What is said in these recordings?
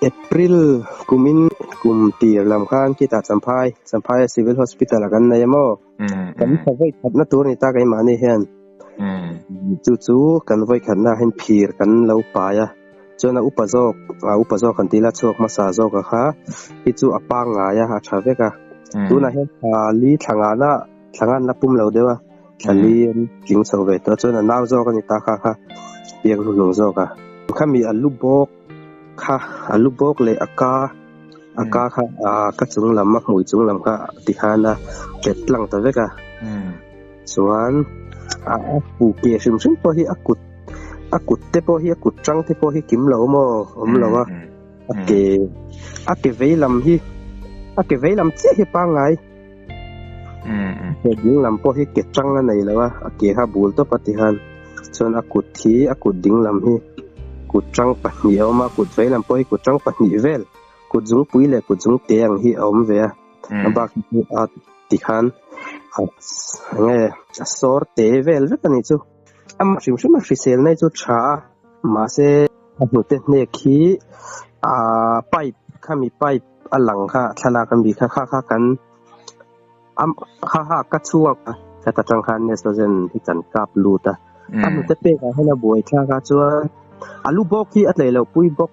April kumin tir lam khan kita sampai civil hospital kan na yamo kan savai khatna tur ni ta kai mani hian chu kan vai khatna hin phir kan lo pa ya chona upazok kan tila chok masa zok kha hi chu apang nga ya ha thave ka tuna he li thangan na pum lo dewa thali king chove to chona naw zo kan ta kha piang lu zo ka khami alu bok le aka kha ka chung lam mak mui chung lam ka tikhana ket lang ta veka chuan pu ke sim po hi akut te po hi akut chang te po hi kim lo mo om lo wa ake veilam che hi pa ngai ding lam po hi ke chang na nei lo wa ake ha bul to patihan chuan akut ding lam hi kut trăng pat ni oma kut ve lam poi kut trăng pat ni vel kut jung pui le kut jung teng hi om ve aba ki a ti khan nge sor te vel ve kan ni chu am shim sel nei chu tha ma se anu te ne khi pipe khami pipe alang kha thala kan bi kha kan am kha ka chuak ka ta tang khan ne so zen hi kan kap lu ta anu te pe ka hena boi tha ka chu alu bok hi atlei lo pui bok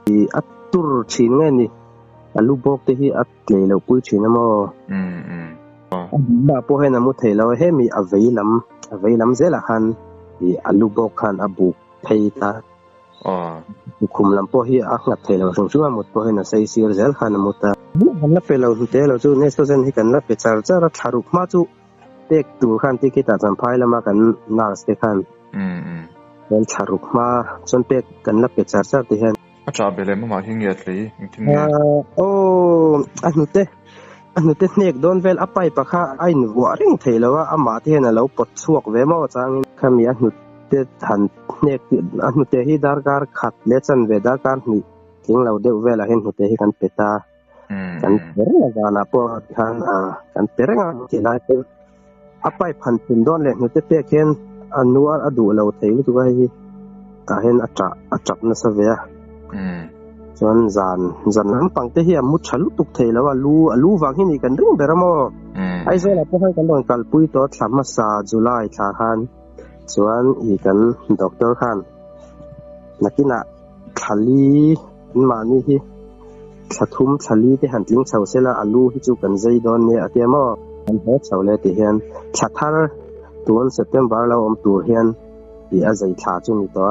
hi atur chin nge ni alu bok te hi atlei lo pui chin mo ba po he na mu thei lo he mi aveilam zela khan hi alu bok khan abu thei ta khum lam po hi a ngat thei lo chung mut po he na sei sir zel khan mu ta han la pe lo te lo chu ne so zen hi kan la pe char tharuk ma chu tek tu khan ti ki ta jam phai lama kan nars te khan dan tharuk ma chon pek kan la pe char ti hen acha bele ma hi nge tli tin anu te nek don vel apai pa kha ai nu wa ring theilawa ama te na lo pot chuak ve mo chang khami anu te than nek anu te hi darkar khat le chan ve darkar ni king lo de vela hen hu te hi kan peta kan pereng na po kan pereng ti lai te apai phan tin don le nu te pe ken anuar adu lo thei tu ga hi ka hen atap na sa ve chuan zan lam pang te hi mu thalu tuk thei lo alu wang hi ni kan ring beramo ai zo la po hai kan don kal pui to thlama sa july tha khan chuan i kan doctor khan nakina thali mani hi thathum thali te handling chho sela alu hi chu kan zai don ne atiamo kan he chole te hian thathar tuan september lo om tur hian i a zai thla chu ni to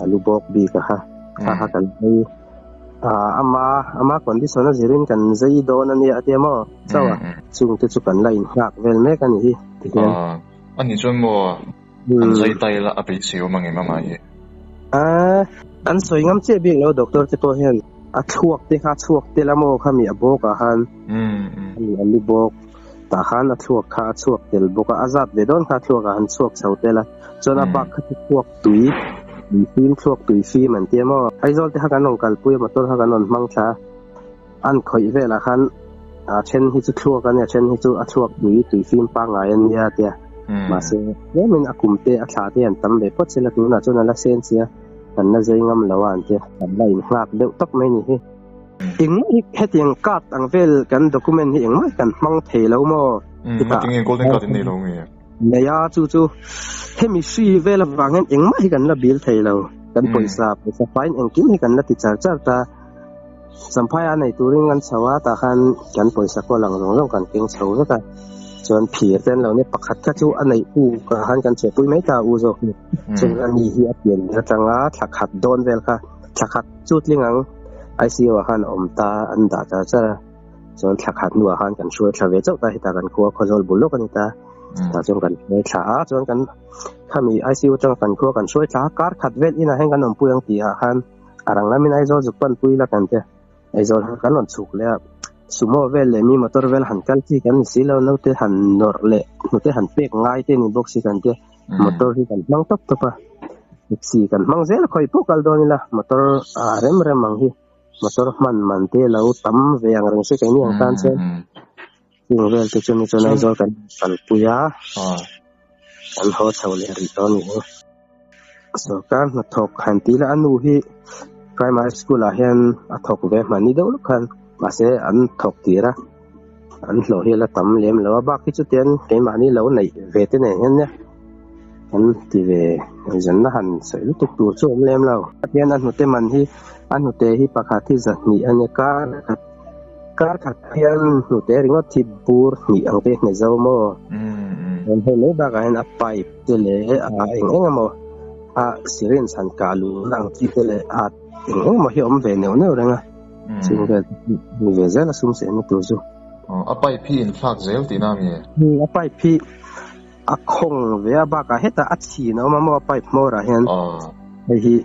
alu bok bi ka ha kan hei ama condition zirin kan zai don ani atiamo chawa chung te chu kan line hak vel me kan hi ti hian ani chon mo an zai tai la api siu mangi mama hi an soingam che bi lo doctor te to hian a thuak te lamo khami aboka han alu bok ta khan a thuak kha chuak tel boka azat ve don kha thuak han chuak chautela chona ba kha thuak tui fin thuak tui fi man te mo aizol te hakan ong kal pui motor hakan on mang tha an khoi vela khan a chen hi chu thuak an ya chen hi chu a thuak tui fin pa nga yan ya te ma se yemin akum te a thla te an tam le pot sela tu na chona la sen sia kan na zai ngam lawan te kan lai ngak deu tak mai ni hi อิงเฮติงกัดอังเวลกันด็อกิเมนต์อิงไม่กันมังเทลโมที่ตาอิงโกลเด้นการ์ดนี่ลงเนี่ยเนี่ยจู่เฮมิซีเวลบางเงินอิงไม่กันละบิลเทลกันปอยซาไฟน์อิงกิมให้กันละติดจ่าตาสัมภาระในตัวเรื่องกันสวัสดิ์กันกันปอยซาก็หลังลงกันเก่งเฉาสักจนผีเต้นเราเนี่ยปักขัดแค่จู่อันไหนอูกันกันเฉยปุ้ยไม่ตาอูโจจนอันนี้เฮียเปลี่ยนจังหวะถักขัดโดนเวลค่ะถักขัดจุดเรื่องICU อาหารอมตาอันดาจะจนถักขัดนัวอาหารกันช่วยทำเวจ้าตาให้ตากันคัวคนบุลลูกกันตาจนกันไม่ช้าจนกันถ้ามี ICU จังกันคัวกันช่วยช้าการขัดเวทอินะให้กันอมปุยงตีอาหารอะไรนั้นไม่ไอโจจุกันปุยละกันเถอะไอโจกันหล่นสุกเลยสุโมเวลเลยมีมอเตอร์เวลหันกันที่กันสิแล้วนู้นที่หันนอร์เล่นู้นที่หันเป๊กง่ายที่นี่บอกสิกันเถอะมอเตอร์ที่กันมังตบตัวปะสิกันมังเซลคอยพวกกันโดนี่ละมอเตอร์เริ่มมังฮีมอเตอร์มันเตะแล้วตั้มเวียงเรื่องสิ่งนี้อย่างนั้นเช่นสิ่งเวลที่จะมีจะในโจกันสันปุยาอันเขาเช่าเลยริตอนนี้ส่วนการมาถกหันตีละอันนู้ฮีprimary school อาเห็นถกเวมันนี่เดี๋ยวลูกคันมาเสียอันถกตีระอันเราเห็นละตั้มเลี้ยมแล้วบักที่จุดเด่นเกี่ยมันนี่เราในเวทีไหนเห็นเนี่ยอันที่เวจันหันใส่ลูกตัวช่วยเลี้ยมเราเรียนอันหัวเตมันที่อันหัวเตที่ปากาที่จะมีอันนี้การขัดเรียนหัวเตริงว่าทิบูร์มีอังเตในเจ้าโม่อันเห็นเลยบางอันอัปไปเจเลยเองโม่สิเรียนสันกาลูนังที่เจเลยเองโม่เหี่ยวมันเวเนวเรื่องอ่ะซึ่งก็มีเวเซลสุ่มเสียงตัวจู่อัปไปพี่อินฟักเซลตีน้ามีอัปไปพี่คงเวียบากาเฮตาอัดชีนะมาไปมอระเห็นไอ้ที่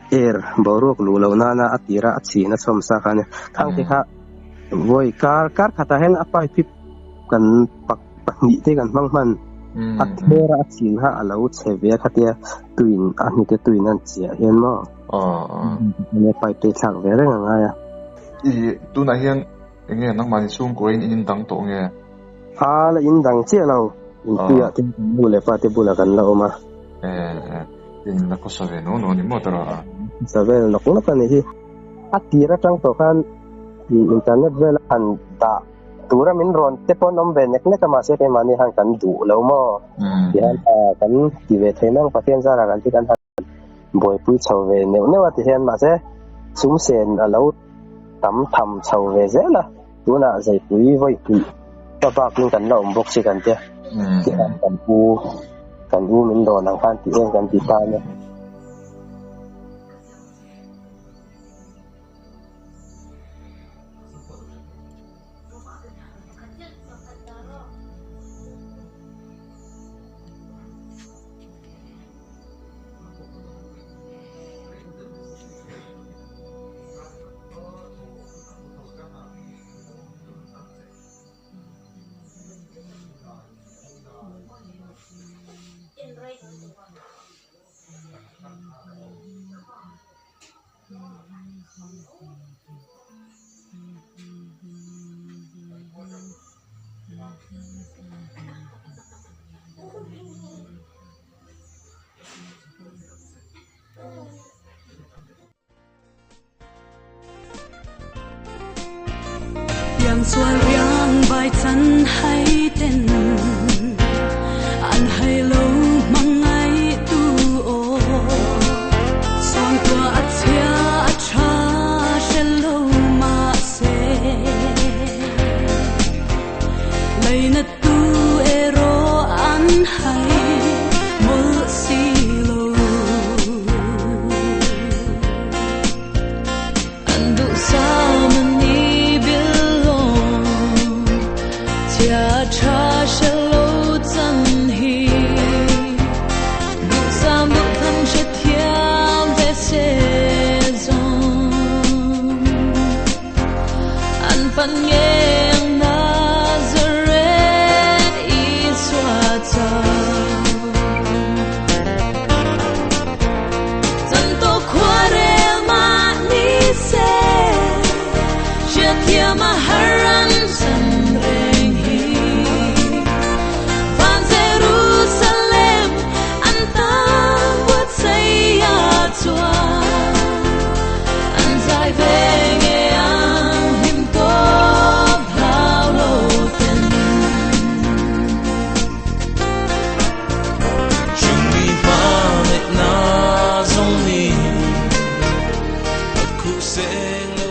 บารุกลูแล้วนาอัติระอัดชีนะสมสักเนี่ยทั้งที่ข้าวัยการขัดเห็นอัปไปพี่กันปักนิที่กันบางมันอัดเบระอัดชีนะเราเชเวียขัดเดียตุยนอันนี้ก็ตุยนั่นเสียเห็นมั้งเนี่ยไปตัวฉากเวียเรื่องอะไรอีตัวไหนเห็นอย่างเงี้ยนักมันสูงกว่าอินดังตัวเงี้ยแล้วอินดังเจ้าเราอินเดียที่บุเลฟาที่บุลกันเรามาอินนักสาวเนาะนี่มั่วตระสาวนักคนนั้นนี่อัดทีระจังตัวกันอินเทอร์เน็ตเวลาอันตาตัวเรามินรอนเทปน้ำเวเน็กเนี่ยก็มาเสียเป็นมันนี่หันกันดูแล้วมั้งที่หันกันที่เวทีนั่งประเทศสหรัฐที่กันบ่อยพูดชาวเวเนเนี่ยว่าที่หันมาเสียสุ่มเสียนแล้วทำชาวเวเซล่ะตัวน่ะใจปุยไว้ปุยก็ปากนึงกันเราบอกสิกันเจ้าที่กันอูมันโดนทางการที่เองกันที่ตายเนี่ย让昨两百真系定，安系路梦爱度哦，双过阿车查是路马塞，来那度埃罗安系莫西路，安度萨门尼。查是路真稀，路上路看是条在雪中，安半夜那热人一刷走，真多快乐嘛你sé，这天嘛很认真。leng